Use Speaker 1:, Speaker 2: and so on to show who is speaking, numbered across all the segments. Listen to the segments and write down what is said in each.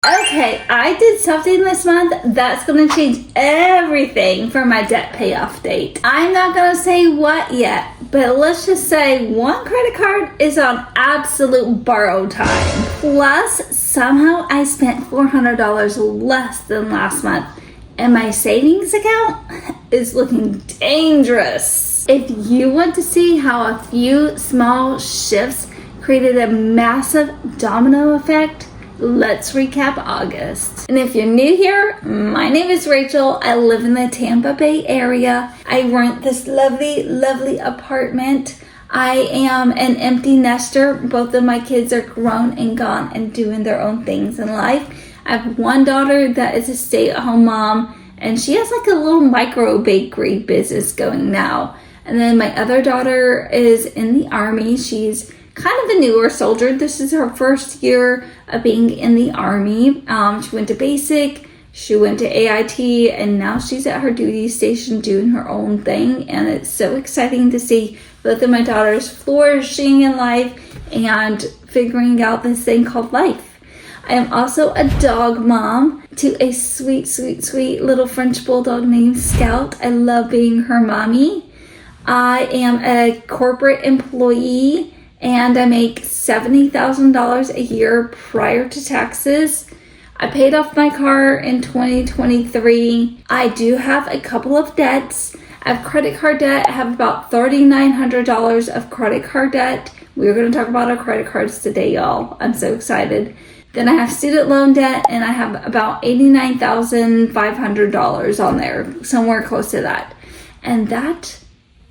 Speaker 1: Okay, I did something this month that's going to change everything for my debt payoff date. I'm not going to say what yet, but let's just say one credit card is on absolute borrow time. Plus, somehow I spent $400 less than last month, and my savings account is looking dangerous. If you want to see how a few small shifts created a massive domino effect, let's recap August. And if you're new here, my name is Rachel. I live in the Tampa Bay area. I rent this lovely apartment. I am an empty nester. Both of my kids are grown and gone and doing their own things in life. I have one daughter that is a stay-at-home mom, and she has like a little micro bakery business going now. And then my other daughter is in the Army. She's kind of a newer soldier. This is her first year of being in the Army. She went to basic, she went to AIT, and now she's at her duty station doing her own thing. And it's so exciting to see both of my daughters flourishing in life and figuring out this thing called life. I am also a dog mom to a sweet little French bulldog named Scout. I love being her mommy. I am a corporate employee, and I make $70,000 a year prior to taxes. I paid off my car in 2023. I do have a couple of debts. I have credit card debt. I have about $3,900 of credit card debt. We're going to talk about our credit cards today, y'all. I'm so excited. Then I have student loan debt, and I have about $89,500 on there, somewhere close to that. And that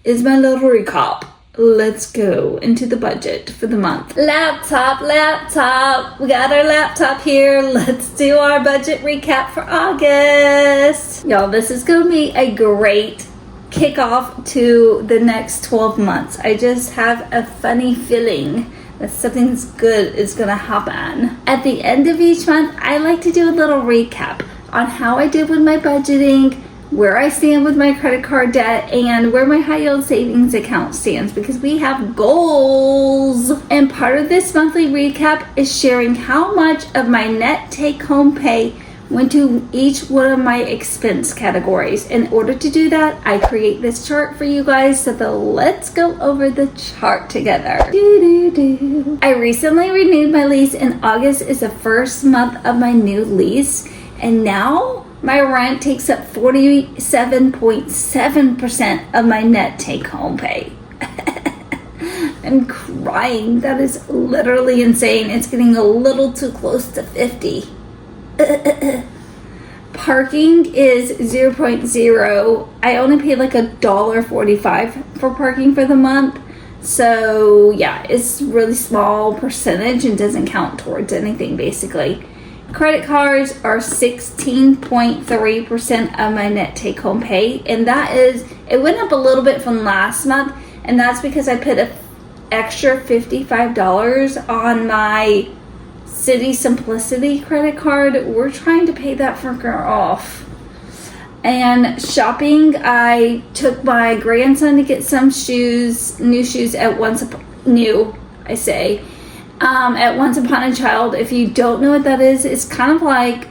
Speaker 1: is my little recap. Let's go into the budget for the month. Laptop. We got our laptop here. Let's do our budget recap for August. Y'all, this is going to be a great kickoff to the next 12 months. I just have a funny feeling that something good is going to happen. At the end of each month, I like to do a little recap on how I did with my budgeting, where I stand with my credit card debt, and where my high yield savings account stands, because we have goals. And part of this monthly recap is sharing how much of my net take home pay went to each one of my expense categories. In order to do that, I create this chart for you guys, so let's go over the chart together. I recently renewed my lease, and August is the first month of my new lease, and now my rent takes up 47.7% of my net take-home pay. I'm crying. That is literally insane. It's getting a little too close to 50. Parking is 0.0. I only paid like $1.45 for parking for the month. So yeah, it's really small percentage and doesn't count towards anything basically. Credit cards are 16.3% of my net take-home pay, and that is, it went up a little bit from last month, and that's because I put an extra $55 on my City Simplicity credit card. We're trying to pay that fucker off. And shopping, I took my grandson to get some shoes, new shoes at Once Upon a Child. If you don't know what that is, it's kind of like,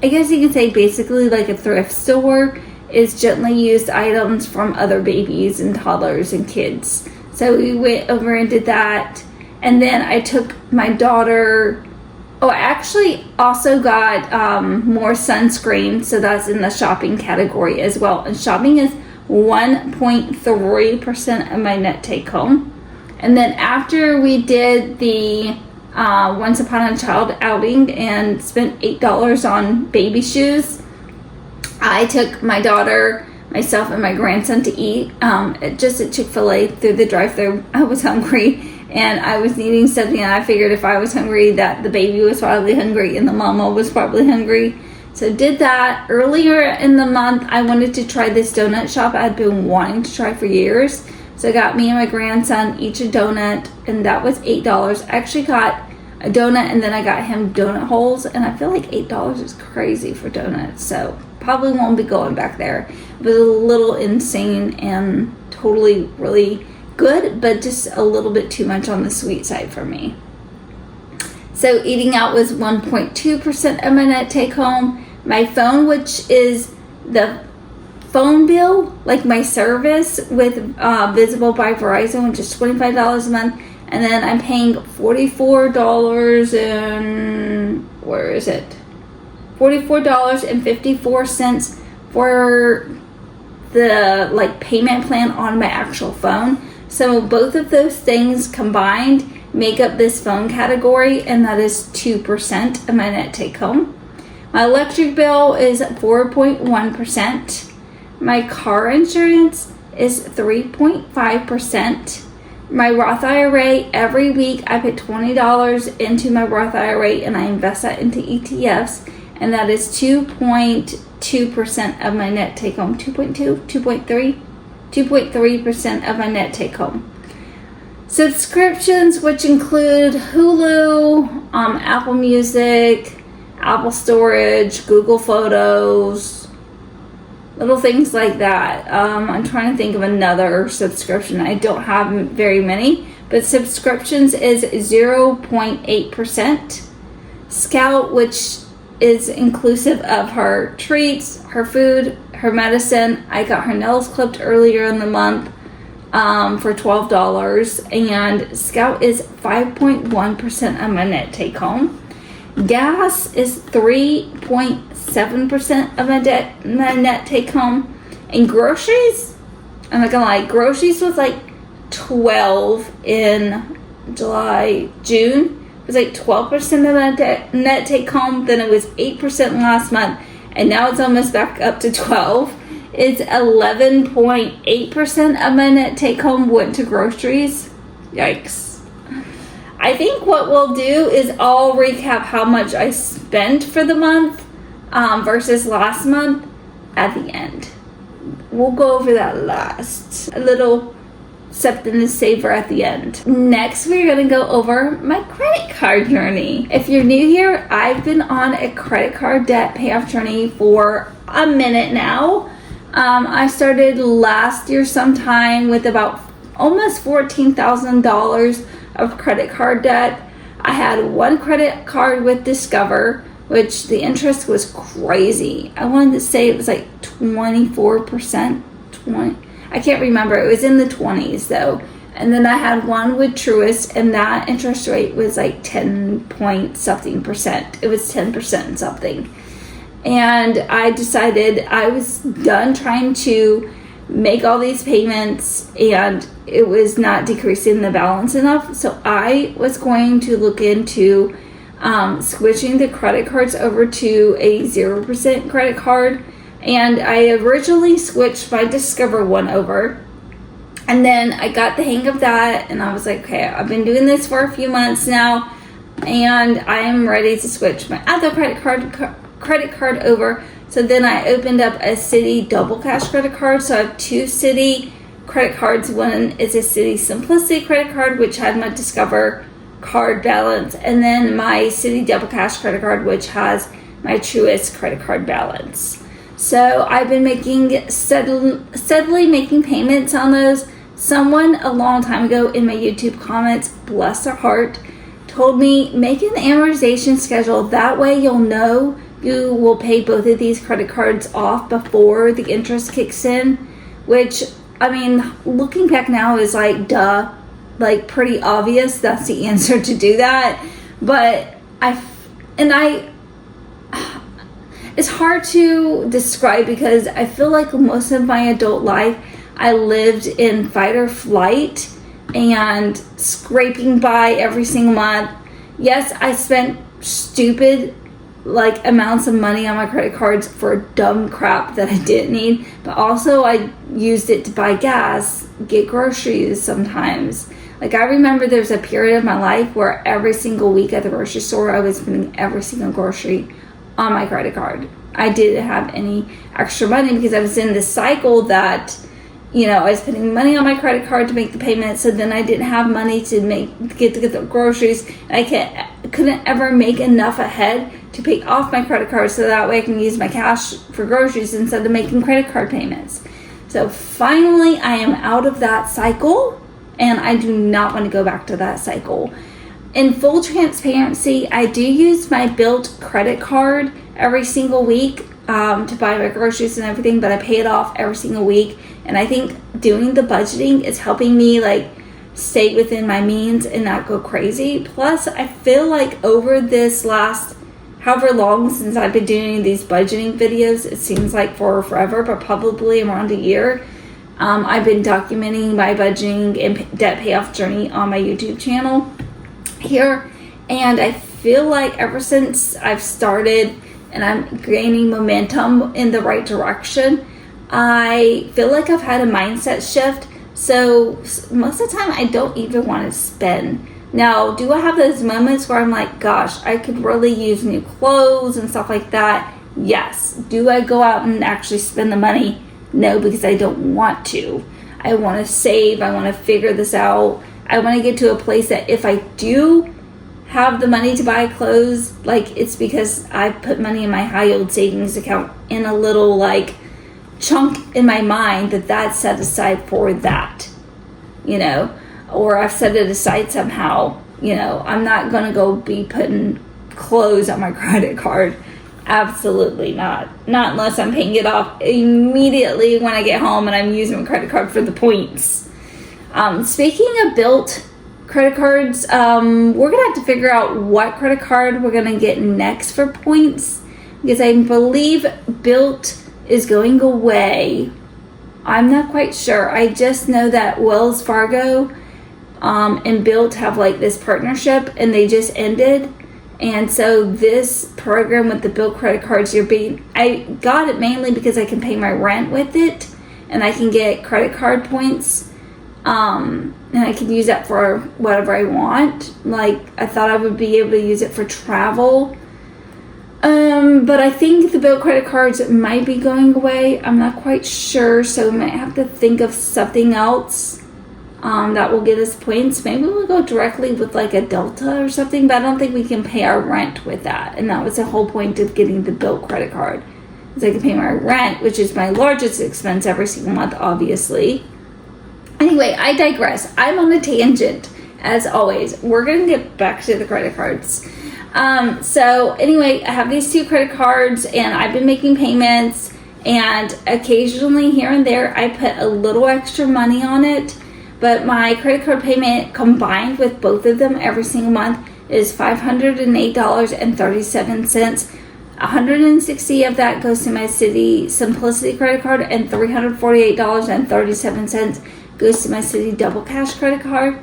Speaker 1: I guess you could say basically like a thrift store. It's gently used items from other babies and toddlers and kids. So we went over and did that. And then I took my daughter, I actually also got more sunscreen. So that's in the shopping category as well. And shopping is 1.3% of my net take home. And then after we did the Once Upon a Child outing and spent $8 on baby shoes, I took my daughter, myself, and my grandson to eat just at Chick-fil-A through the drive-thru. I was hungry and I was needing something, and I figured if I was hungry that the baby was probably hungry and the mama was probably hungry. So did that. Earlier in the month, I wanted to try this donut shop I'd been wanting to try for years. So I got me and my grandson each a donut, and that was $8. I actually got a donut, and then I got him donut holes, and I feel like $8 is crazy for donuts, so probably won't be going back there. It was a little insane and totally really good, but just a little bit too much on the sweet side for me. So eating out was 1.2% of my net take home. My phone, which is the phone bill, like my service with Visible by Verizon, which is $25 a month. And then I'm paying $44 and where is it? $44.54 for the like payment plan on my actual phone. So both of those things combined make up this phone category, and that is 2% of my net take home. My electric bill is 4.1%. My car insurance is 3.5%. My Roth IRA, every week I put $20 into my Roth IRA and I invest that into ETFs, and that is 2.2% of my net take home. 2.3% of my net take home. Subscriptions, which include Hulu, Apple Music, Apple Storage, Google Photos, little things like that. I'm trying to think of another subscription. I don't have very many, but subscriptions is 0.8%. Scout, which is inclusive of her treats, her food, her medicine. I got her nails clipped earlier in the month for $12, and Scout is 5.1% of my net take home. Gas is 3.7% of my net take home. And groceries, I'm not gonna lie, groceries was like 12 in June. It was like 12% of my net take home. Then it was 8% last month, and now it's almost back up to 12. It's 11.8% of my net take home went to groceries. Yikes. I think what we'll do is I'll recap how much I spent for the month versus last month at the end. We'll go over that last. A little something to savor at the end. Next, we're going to go over my credit card journey. If you're new here, I've been on a credit card debt payoff journey for a minute now. I started last year sometime with about almost $14,000 of credit card debt. I had one credit card with Discover, which the interest was crazy. I wanted to say it was like 24%. I can't remember. It was in the 20s though. And then I had one with Truist, and that interest rate was like 10 point something percent. It was 10% something. And I decided I was done trying to make all these payments, and it was not decreasing the balance enough. So I was going to look into switching the credit cards over to a 0% credit card. And I originally switched my Discover one over, and then I got the hang of that, and I was like, okay, I've been doing this for a few months now, and I am ready to switch my other credit card over. So then I opened up a Citi Double Cash credit card. So I have two Citi credit cards. One is a Citi Simplicity credit card, which had my Discover card balance, and then my Citi Double Cash credit card, which has my Truist credit card balance. So I've been steadily making payments on those. Someone a long time ago in my YouTube comments, bless their heart, told me make an amortization schedule. That way you'll know you will pay both of these credit cards off before the interest kicks in, which, I mean, looking back now is like, duh, like pretty obvious that's the answer to do that. But it's hard to describe because I feel like most of my adult life I lived in fight or flight and scraping by every single month. Yes, I spent stupid like amounts of money on my credit cards for dumb crap that I didn't need, but also I used it to buy gas, get groceries sometimes. Like I remember there's a period of my life where every single week at the grocery store I was spending every single grocery on my credit card. I didn't have any extra money because I was in this cycle that, you know, I was putting money on my credit card to make the payment, so then I didn't have money to get the groceries. I couldn't ever make enough ahead to pay off my credit card, so that way I can use my cash for groceries instead of making credit card payments. So finally I am out of that cycle, and I do not want to go back to that cycle. in full transparency, I do use my Bilt credit card every single week to buy my groceries and everything, but I pay it off every single week. And I think doing the budgeting is helping me like stay within my means and not go crazy. Plus, I feel like over this last however long since I've been doing these budgeting videos, it seems like for forever, but probably around a year, I've been documenting my budgeting and debt payoff journey on my YouTube channel here. And I feel like ever since I've started and I'm gaining momentum in the right direction, I feel like I've had a mindset shift. So most of the time I don't even want to spend. Now, do I have those moments where I'm like, gosh, I could really use new clothes and stuff like that? Yes. Do I go out and actually spend the money? No, because I don't want to. I want to save. I want to figure this out. I want to get to a place that if I do have the money to buy clothes, like it's because I put money in my high yield savings account in a little like chunk in my mind that's set aside for that, you know, or I've set it aside somehow. You know, I'm not going to go be putting clothes on my credit card. Absolutely not. Not unless I'm paying it off immediately when I get home and I'm using my credit card for the points. Speaking of Bilt credit cards, we're going to have to figure out what credit card we're going to get next for points, because I believe Bilt is going away. I'm not quite sure. I just know that Wells Fargo and Bilt have like this partnership and they just ended. And so this program with the Bilt credit cards, I got it mainly because I can pay my rent with it and I can get credit card points. And I can use that for whatever I want. Like I thought I would be able to use it for travel. But I think the Bilt credit cards might be going away. I'm not quite sure, so we might have to think of something else that will get us points. Maybe we'll go directly with like a Delta or something, but I don't think we can pay our rent with that. And that was the whole point of getting the Bilt credit card, is I can pay my rent, which is my largest expense every single month, obviously. Anyway, I digress. I'm on a tangent, as always. We're going to get back to the credit cards. So anyway, I have these two credit cards and I've been making payments, and occasionally here and there I put a little extra money on it, but my credit card payment combined with both of them every single month is $508.37. 160 of that goes to my Citi Simplicity credit card, and $348.37 goes to my Citi Double Cash credit card.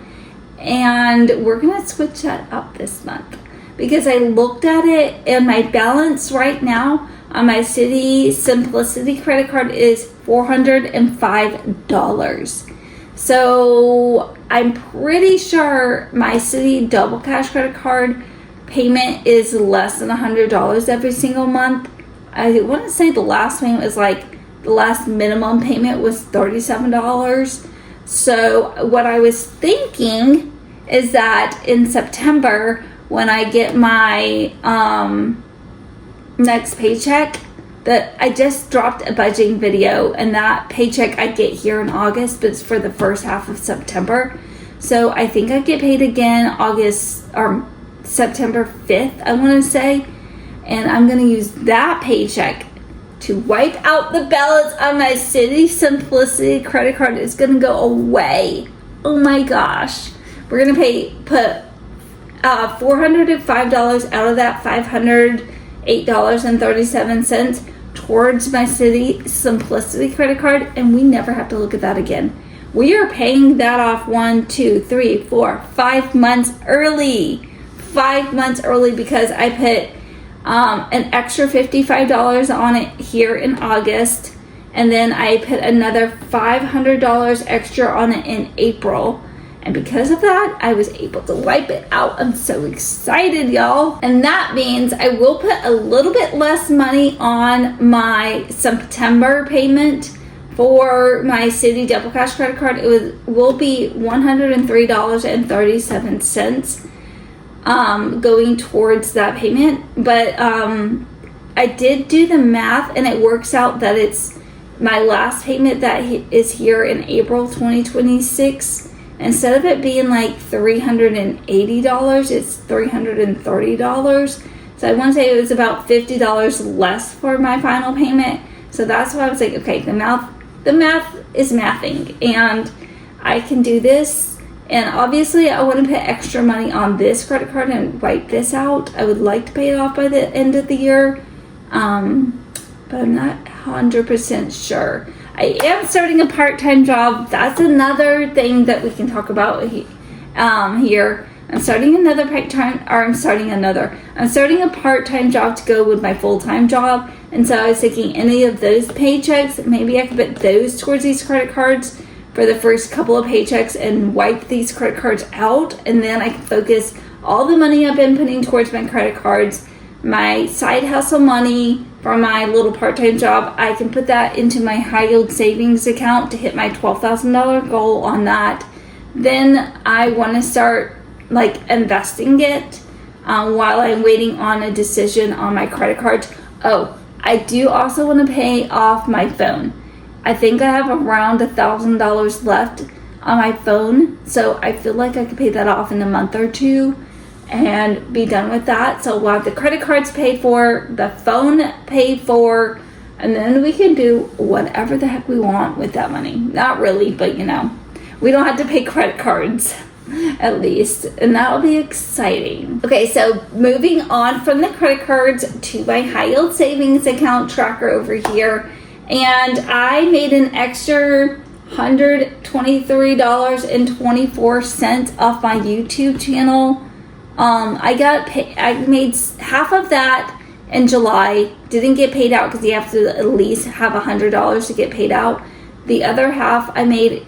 Speaker 1: And we're going to switch that up this month, because I looked at it and my balance right now on my Citi Simplicity credit card is $405. So I'm pretty sure my Citi Double Cash credit card payment is less than $100 every single month. I want to say the last payment was like, the last minimum payment was $37. So what I was thinking is that in September, when I get my next paycheck, that I just dropped a budgeting video, and that paycheck I get here in August, but it's for the first half of September. So I think I get paid again August or September 5th, I want to say. And I'm going to use that paycheck to wipe out the balance on my Citi Simplicity credit card. It's going to go away. Oh my gosh. We're going to put $405 out of that $508.37 towards my Citi Simplicity credit card, and we never have to look at that again. We are paying that off 5 months early. 5 months early, because I put an extra $55 on it here in August, and then I put another $500 extra on it in April. And because of that, I was able to wipe it out. I'm so excited, y'all. And that means I will put a little bit less money on my September payment for my Citi Double Cash credit card. Will be $103.37 going towards that payment. But I did do the math, and it works out that it's my last payment that is here in April 2026 instead of it being like $380, it's $330. So I want to say it was about $50 less for my final payment. So that's why I was like, okay, the math is mathing, and I can do this. And obviously I wouldn't put extra money on this credit card and wipe this out. I would like to pay it off by the end of the year, but I'm not 100% sure. I am starting a part-time job. That's another thing that we can talk about here. I'm starting a part-time job to go with my full-time job. And so I was thinking any of those paychecks, maybe I could put those towards these credit cards for the first couple of paychecks and wipe these credit cards out. And then I can focus all the money I've been putting towards my credit cards, my side hustle money from my little part-time job, I can put that into my high yield savings account to hit my $12,000 goal on that. Then I want to start investing it while I'm waiting on a decision on my credit cards. Oh, I do also want to pay off my phone. I think I have around $1,000 left on my phone, so I feel like I could pay that off in a month or two and be done with that. So we'll have the credit cards paid for, the phone paid for, and then we can do whatever the heck we want with that money. Not really, but we don't have to pay credit cards at least, and that'll be exciting. Okay, so moving on from the credit cards to my high yield savings account tracker over here, and I made an extra $123.24 off my YouTube channel. I made half of that in July. Didn't get paid out because you have to at least have $100 to get paid out. The other half I made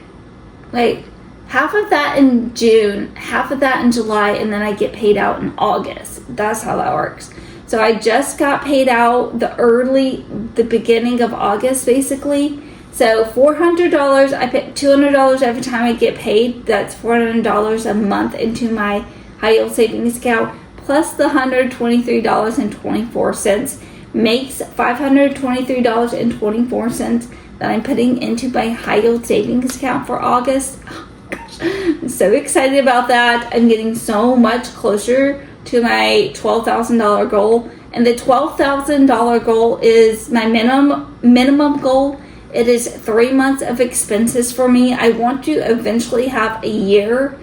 Speaker 1: half of that in June, half of that in July, and then I get paid out in August. That's how that works. So I just got paid out the beginning of August, basically. So $400, I pay $200 every time I get paid. That's $400 a month into my high yield savings account, plus the $123.24 makes $523.24 that I'm putting into my high yield savings account for August. Oh, gosh. I'm so excited about that. I'm getting so much closer to my $12,000 goal, and the $12,000 goal is my minimum goal. It is 3 months of expenses for me. I want to eventually have a year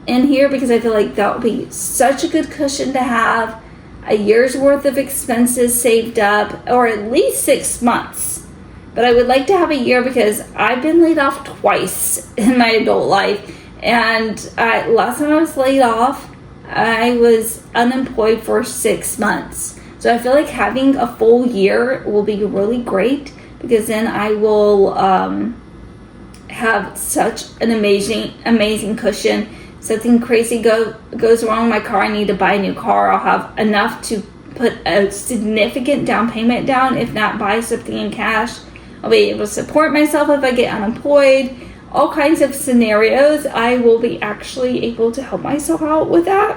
Speaker 1: in here because I feel like that would be such a good cushion to have a year's worth of expenses saved up, or at least 6 months. But I would like to have a year because I've been laid off twice in my adult life, and last time I was laid off, I was unemployed for 6 months. So I feel like having a full year will be really great, because then I will have such an amazing cushion. Something crazy goes wrong with my car, I need to buy a new car, I'll have enough to put a significant down payment down, if not buy something in cash. I'll be able to support myself if I get unemployed. All kinds of scenarios, I will be actually able to help myself out with that.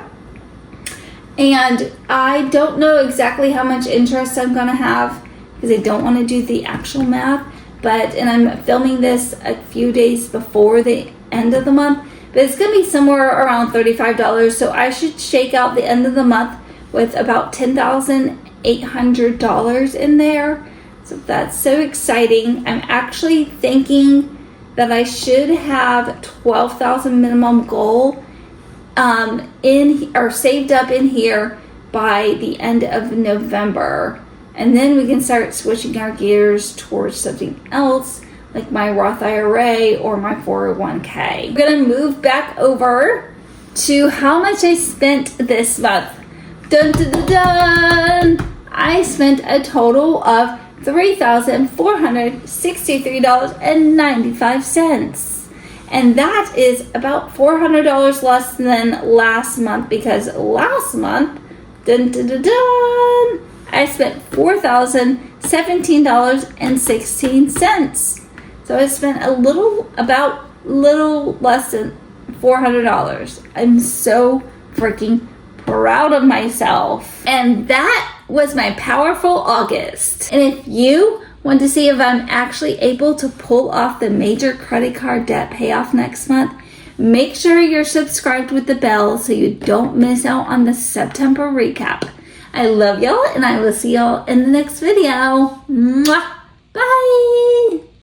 Speaker 1: And I don't know exactly how much interest I'm going to have because I don't want to do the actual math. And I'm filming this a few days before the end of the month. But it's going to be somewhere around $35. So I should shake out the end of the month with about $10,800 in there. So that's so exciting. I'm actually thinking that I should have $12,000 minimum goal saved up in here by the end of November, and then we can start switching our gears towards something else like my Roth IRA or my 401k. I'm gonna move back over to how much I spent this month. Dun dun dun dun! I spent a total of $3,463.95. And that is about $400 less than last month, because last month, dun, dun, dun, dun, I spent $4,017.16. So I spent a little less than $400. I'm so freaking proud of myself. And that was my powerful August. And if you want to see if I'm actually able to pull off the major credit card debt payoff next month, Make sure you're subscribed with the bell so you don't miss out on the September recap. I love y'all, and I will see y'all in the next video. Mwah!